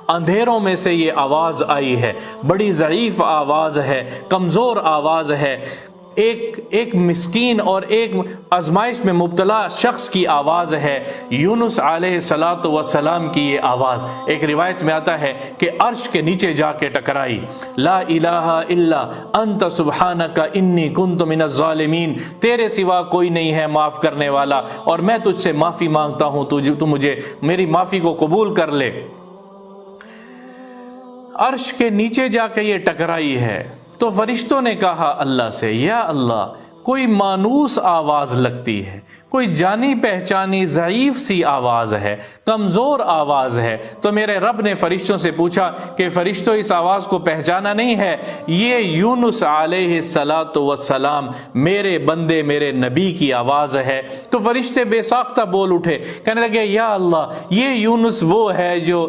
اندھیروں میں سے یہ آواز آئی ہے، بڑی ضعیف آواز ہے، کمزور آواز ہے، ایک مسکین اور ایک آزمائش میں مبتلا شخص کی آواز ہے، یونس علیہ السلام کی یہ آواز۔ ایک روایت میں آتا ہے کہ عرش کے نیچے جا کے ٹکرائی، لا الہ الا انت سبحانک انی کنت من الظالمین، تیرے سوا کوئی نہیں ہے معاف کرنے والا، اور میں تجھ سے معافی مانگتا ہوں، تو مجھے میری معافی کو قبول کر لے۔ عرش کے نیچے جا کے یہ ٹکرائی ہے تو فرشتوں نے کہا اللہ سے، یا اللہ کوئی مانوس آواز لگتی ہے، کوئی جانی پہچانی ضعیف سی آواز ہے، کمزور آواز ہے۔ تو میرے رب نے فرشتوں سے پوچھا کہ فرشتوں اس آواز کو پہچانا نہیں ہے؟ یہ یونس علیہ السلام میرے بندے میرے نبی کی آواز ہے۔ تو فرشتے بے ساختہ بول اٹھے، کہنے لگے یا اللہ یہ یونس وہ ہے جو